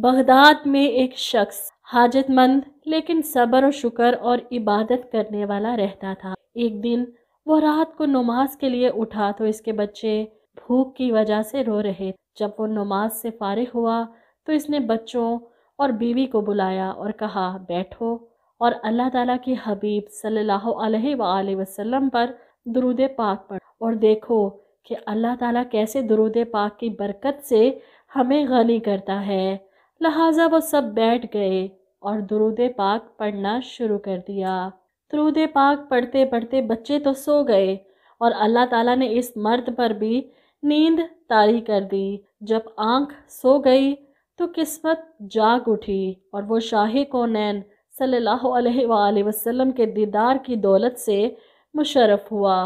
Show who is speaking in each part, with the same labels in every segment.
Speaker 1: Baghdad میں ایک شخص حاجت مند لیکن صبر و شکر اور عبادت کرنے والا رہتا تھا۔ ایک دن وہ رات کو نماز کے لیے اٹھا تو اس کے بچے بھوک کی وجہ سے رو رہے۔ جب وہ نماز سے فارغ ہوا تو اس نے بچوں اور بیوی کو بلایا اور کہا بیٹھو اور اللہ تعالیٰ کی حبیب صلی اللہ علیہ وآلہ وسلم پر درود پاک پڑھو اور دیکھو کہ اللہ تعالیٰ کیسے درود پاک کی برکت سے ہمیں غنی کرتا ہے۔ لہٰذا وہ سب بیٹھ گئے اور درود پاک پڑھنا شروع کر دیا۔ درود پاک پڑھتے پڑھتے بچے تو سو گئے اور اللہ تعالیٰ نے اس مرد پر بھی نیند طاری کر دی۔ جب آنکھ سو گئی تو قسمت جاگ اٹھی اور وہ شاہ کونین صلی اللہ علیہ وآلہ وسلم کے دیدار کی دولت سے مشرف ہوا۔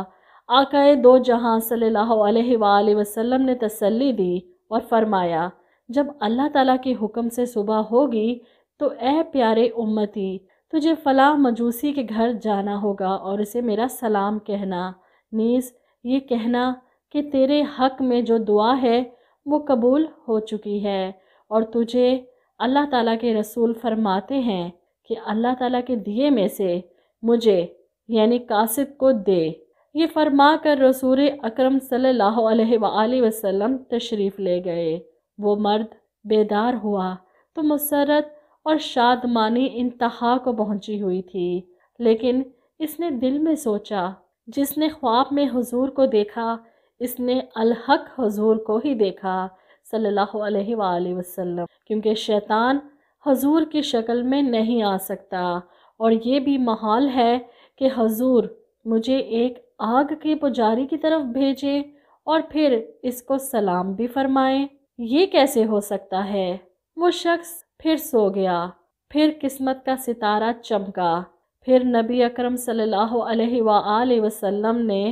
Speaker 1: آقائے دو جہاں صلی اللہ علیہ وآلہ وسلم نے تسلی دی اور فرمایا جب اللہ تعالیٰ کے حکم سے صبح ہوگی تو اے پیارے امتی تجھے فلاں مجوسی کے گھر جانا ہوگا اور اسے میرا سلام کہنا، نیز یہ کہنا کہ تیرے حق میں جو دعا ہے وہ قبول ہو چکی ہے اور تجھے اللہ تعالیٰ کے رسول فرماتے ہیں کہ اللہ تعالیٰ کے دیے میں سے مجھے یعنی قاصد کو دے۔ یہ فرما کر رسول اکرم صلی اللہ علیہ وآلہ وسلم تشریف لے گئے۔ وہ مرد بیدار ہوا تو مسرت اور شادمانی انتہا کو پہنچی ہوئی تھی، لیکن اس نے دل میں سوچا جس نے خواب میں حضور کو دیکھا اس نے الحق حضور کو ہی دیکھا صلی اللہ علیہ وآلہ وسلم، کیونکہ شیطان حضور کی شکل میں نہیں آ سکتا اور یہ بھی محال ہے کہ حضور مجھے ایک آگ کے پجاری کی طرف بھیجے اور پھر اس کو سلام بھی فرمائیں، یہ کیسے ہو سکتا ہے؟ وہ شخص پھر سو گیا۔ پھر قسمت کا ستارہ چمکا۔ پھر نبی اکرم صلی اللہ علیہ وآلہ وسلم نے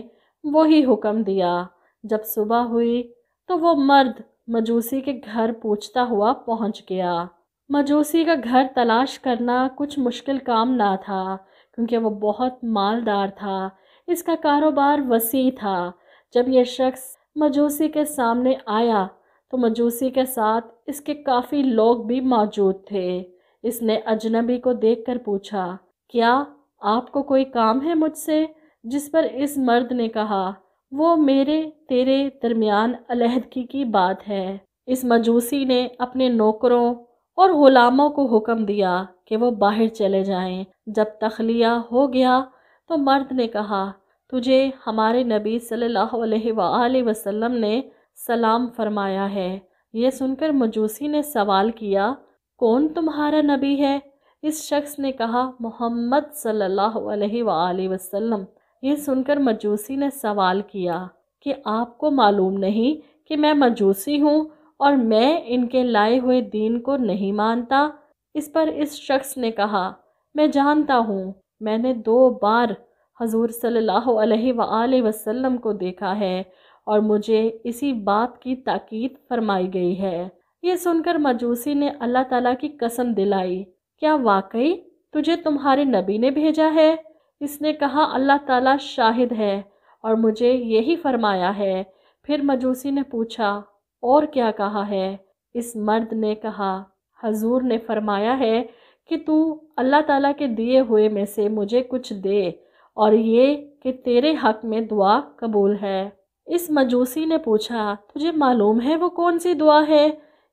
Speaker 1: وہی حکم دیا۔ جب صبح ہوئی تو وہ مرد مجوسی کے گھر پوچھتا ہوا پہنچ گیا۔ مجوسی کا گھر تلاش کرنا کچھ مشکل کام نہ تھا کیونکہ وہ بہت مالدار تھا، اس کا کاروبار وسیع تھا۔ جب یہ شخص مجوسی کے سامنے آیا تو مجوسی کے ساتھ اس کے کافی لوگ بھی موجود تھے۔ اس نے اجنبی کو دیکھ کر پوچھا کیا آپ کو کوئی کام ہے مجھ سے؟ جس پر اس مرد نے کہا وہ میرے تیرے درمیان علیحدگی کی بات ہے۔ اس مجوسی نے اپنے نوکروں اور غلاموں کو حکم دیا کہ وہ باہر چلے جائیں۔ جب تخلیہ ہو گیا تو مرد نے کہا تجھے ہمارے نبی صلی اللہ علیہ وآلہ وسلم نے سلام فرمایا ہے۔ یہ سن کر مجوسی نے سوال کیا کون تمہارا نبی ہے؟ اس شخص نے کہا محمد صلی اللہ علیہ وآلہ وسلم۔ یہ سن کر مجوسی نے سوال کیا کہ آپ کو معلوم نہیں کہ میں مجوسی ہوں اور میں ان کے لائے ہوئے دین کو نہیں مانتا؟ اس پر اس شخص نے کہا میں جانتا ہوں، میں نے 2 بار حضور صلی اللہ علیہ وآلہ وسلم کو دیکھا ہے اور مجھے اسی بات کی تاکید فرمائی گئی ہے۔ یہ سن کر مجوسی نے اللہ تعالیٰ کی قسم دلائی کیا واقعی تجھے تمہارے نبی نے بھیجا ہے؟ اس نے کہا اللہ تعالیٰ شاہد ہے اور مجھے یہی فرمایا ہے۔ پھر مجوسی نے پوچھا اور کیا کہا ہے؟ اس مرد نے کہا حضور نے فرمایا ہے کہ تو اللہ تعالیٰ کے دیے ہوئے میں سے مجھے کچھ دے اور یہ کہ تیرے حق میں دعا قبول ہے۔ اس مجوسی نے پوچھا تجھے معلوم ہے وہ کون سی دعا ہے؟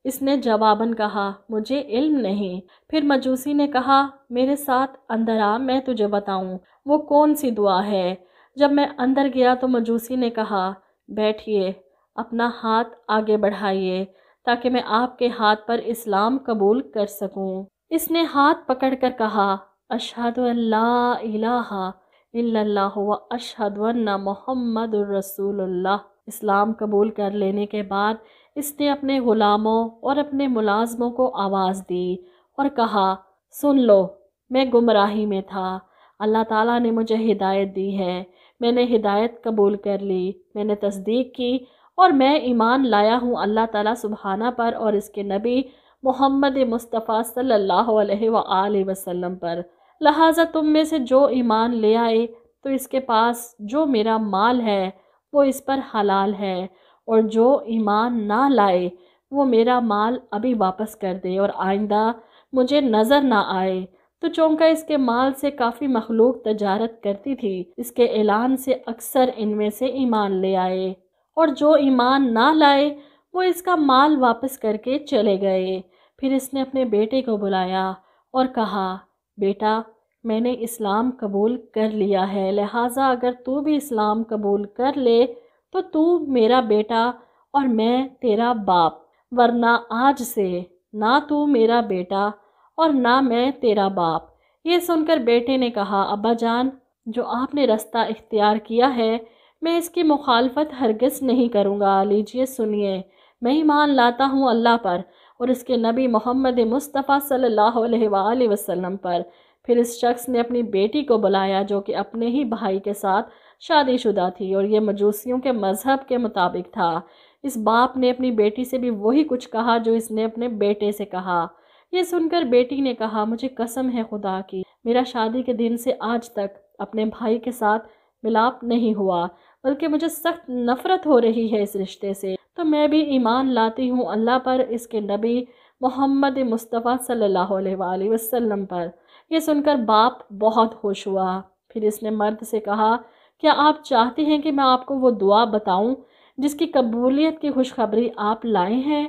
Speaker 1: اس نے جواباً کہا مجھے علم نہیں۔ پھر مجوسی نے کہا میرے ساتھ اندر آ، میں تجھے بتاؤں وہ کون سی دعا ہے۔ جب میں اندر گیا تو مجوسی نے کہا بیٹھیے، اپنا ہاتھ آگے بڑھائیے تاکہ میں آپ کے ہاتھ پر اسلام قبول کر سکوں۔ اس نے ہاتھ پکڑ کر کہا اشہد ان لا الہ الا اللہ و اشہد ان محمد الرسول اللہ۔ اسلام قبول کر لینے کے بعد اس نے اپنے غلاموں اور اپنے ملازموں کو آواز دی اور کہا سن لو، میں گمراہی میں تھا، اللہ تعالیٰ نے مجھے ہدایت دی ہے، میں نے ہدایت قبول کر لی، میں نے تصدیق کی اور میں ایمان لایا ہوں اللہ تعالیٰ سبحانہ پر اور اس کے نبی محمد مصطفیٰ صلی اللہ علیہ وآلہ وسلم پر۔ لہٰذا تم میں سے جو ایمان لے آئے تو اس کے پاس جو میرا مال ہے وہ اس پر حلال ہے، اور جو ایمان نہ لائے وہ میرا مال ابھی واپس کر دے اور آئندہ مجھے نظر نہ آئے۔ تو چونکہ اس کے مال سے کافی مخلوق تجارت کرتی تھی، اس کے اعلان سے اکثر ان میں سے ایمان لے آئے، اور جو ایمان نہ لائے وہ اس کا مال واپس کر کے چلے گئے۔ پھر اس نے اپنے بیٹے کو بلایا اور کہا، بیٹا میں نے اسلام قبول کر لیا ہے، لہٰذا اگر تو بھی اسلام قبول کر لے تو تو میرا بیٹا اور میں تیرا باپ، ورنہ آج سے نہ تو میرا بیٹا اور نہ میں تیرا باپ۔ یہ سن کر بیٹے نے کہا، ابا جان، جو آپ نے رستہ اختیار کیا ہے میں اس کی مخالفت ہرگز نہیں کروں گا۔ لیجئے سنیے، میں ایمان لاتا ہوں اللہ پر اور اس کے نبی محمد مصطفیٰ صلی اللہ علیہ وآلہ وسلم پر۔ پھر اس شخص نے اپنی بیٹی کو بلایا جو کہ اپنے ہی بھائی کے ساتھ شادی شدہ تھی اور یہ مجوسیوں کے مذہب کے مطابق تھا۔ اس باپ نے اپنی بیٹی سے بھی وہی کچھ کہا جو اس نے اپنے بیٹے سے کہا۔ یہ سن کر بیٹی نے کہا، مجھے قسم ہے خدا کی، میرا شادی کے دن سے آج تک اپنے بھائی کے ساتھ ملاپ نہیں ہوا، بلکہ مجھے سخت نفرت ہو رہی ہے اس رشتے سے۔ تو میں بھی ایمان لاتی ہوں اللہ پر، اس کے نبی محمد مصطفیٰ صلی اللہ علیہ وآلہ وسلم پر۔ یہ سن کر باپ بہت خوش ہوا۔ پھر اس نے مرد سے کہا، کیا آپ چاہتے ہیں کہ میں آپ کو وہ دعا بتاؤں جس کی قبولیت کی خوشخبری آپ لائے ہیں؟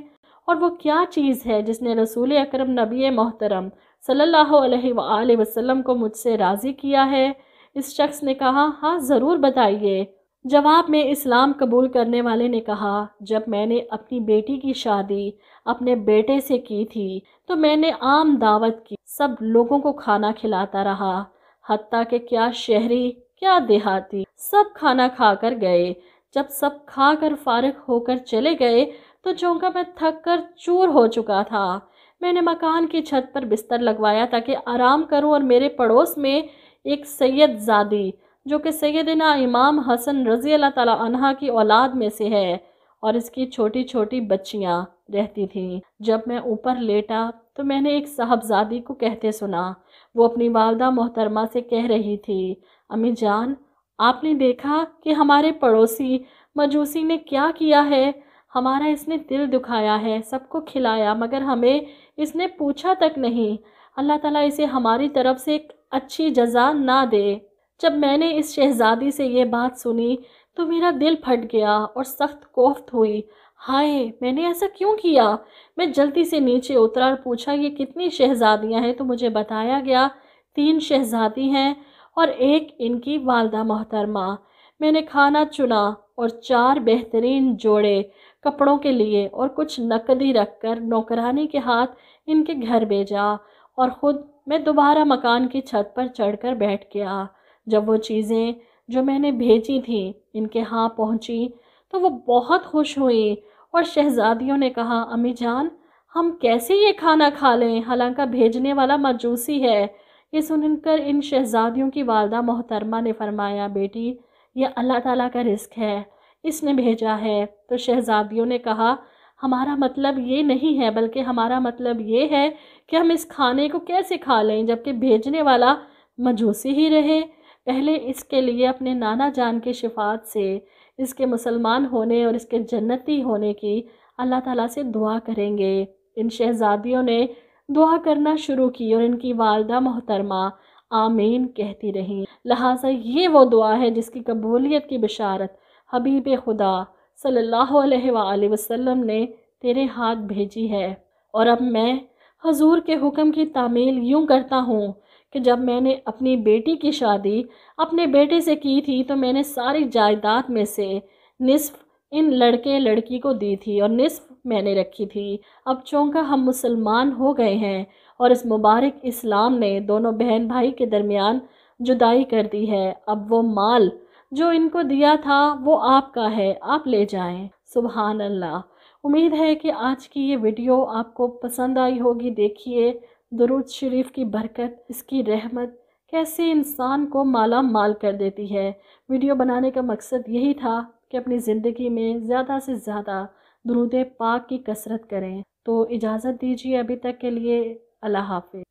Speaker 1: اور وہ کیا چیز ہے جس نے رسول اکرم نبی محترم صلی اللہ علیہ وآلہ وسلم کو مجھ سے راضی کیا ہے؟ اس شخص نے کہا، ہاں ضرور بتائیے۔ جواب میں اسلام قبول کرنے والے نے کہا، جب میں نے اپنی بیٹی کی شادی اپنے بیٹے سے کی تھی تو میں نے عام دعوت کی، سب لوگوں کو کھانا کھلاتا رہا، حتیٰ کہ کیا شہری کیا دیہاتی سب کھانا کھا کر گئے۔ جب سب کھا کر فارغ ہو کر چلے گئے تو چونکہ میں تھک کر چور ہو چکا تھا، میں نے مکان کی چھت پر بستر لگوایا تاکہ آرام کروں، اور میرے پڑوس میں ایک سید زادی جو کہ سیدنا امام حسن رضی اللہ تعالیٰ عنہ کی اولاد میں سے ہے اور اس کی چھوٹی چھوٹی بچیاں رہتی تھیں۔ جب میں اوپر لیٹا تو میں نے ایک صاحبزادی کو کہتے سنا، وہ اپنی والدہ محترمہ سے کہہ رہی تھی، امی جان، آپ نے دیکھا کہ ہمارے پڑوسی مجوسی نے کیا کیا ہے؟ ہمارا اس نے دل دکھایا ہے، سب کو کھلایا، مگر ہمیں اس نے پوچھا تک نہیں۔ اللہ تعالیٰ اسے ہماری طرف سے ایک اچھی جزا نہ دے۔ جب میں نے اس شہزادی سے یہ بات سنی تو میرا دل پھٹ گیا اور سخت کوفت ہوئی۔ ہائے، میں نے ایسا کیوں کیا؟ میں جلدی سے نیچے اترا اور پوچھا، یہ کتنی شہزادیاں ہیں؟ تو مجھے بتایا گیا 3 شہزادی ہیں اور ایک ان کی والدہ محترمہ۔ میں نے کھانا چنا اور 4 بہترین جوڑے کپڑوں کے لیے اور کچھ نقدی رکھ کر نوکرانی کے ہاتھ ان کے گھر بھیجا، اور خود میں دوبارہ مکان کی چھت پر چڑھ کر بیٹھ گیا۔ جب وہ چیزیں جو میں نے بھیجی تھیں ان کے ہاں پہنچی تو وہ بہت خوش ہوئی، اور شہزادیوں نے کہا، امی جان، ہم کیسے یہ کھانا کھا لیں، حالانکہ بھیجنے والا مجوسی ہے؟ یہ سن کر ان شہزادیوں کی والدہ محترمہ نے فرمایا، بیٹی، یہ اللہ تعالیٰ کا رزق ہے، اس نے بھیجا ہے۔ تو شہزادیوں نے کہا، ہمارا مطلب یہ نہیں ہے، بلکہ ہمارا مطلب یہ ہے کہ ہم اس کھانے کو کیسے کھا لیں جبکہ بھیجنے والا مجوسی ہی رہے۔ پہلے اس کے لیے اپنے نانا جان کی شفاعت سے اس کے مسلمان ہونے اور اس کے جنتی ہونے کی اللہ تعالیٰ سے دعا کریں گے۔ ان شہزادیوں نے دعا کرنا شروع کی اور ان کی والدہ محترمہ آمین کہتی رہیں۔ لہٰذا یہ وہ دعا ہے جس کی قبولیت کی بشارت حبیب خدا صلی اللہ علیہ وآلہ وسلم نے تیرے ہاتھ بھیجی ہے۔ اور اب میں حضور کے حکم کی تعمیل یوں کرتا ہوں کہ جب میں نے اپنی بیٹی کی شادی اپنے بیٹے سے کی تھی تو میں نے ساری جائیداد میں سے نصف ان لڑکے لڑکی کو دی تھی اور نصف میں نے رکھی تھی۔ اب چونکہ ہم مسلمان ہو گئے ہیں اور اس مبارک اسلام نے دونوں بہن بھائی کے درمیان جدائی کر دی ہے، اب وہ مال جو ان کو دیا تھا وہ آپ کا ہے، آپ لے جائیں۔ سبحان اللہ۔ امید ہے کہ آج کی یہ ویڈیو آپ کو پسند آئی ہوگی۔ دیکھیے درود شریف کی برکت، اس کی رحمت کیسے انسان کو مالا مال کر دیتی ہے۔ ویڈیو بنانے کا مقصد یہی تھا کہ اپنی زندگی میں زیادہ سے زیادہ درود پاک کی کثرت کریں۔ تو اجازت دیجیے ابھی تک کے لیے، اللہ حافظ۔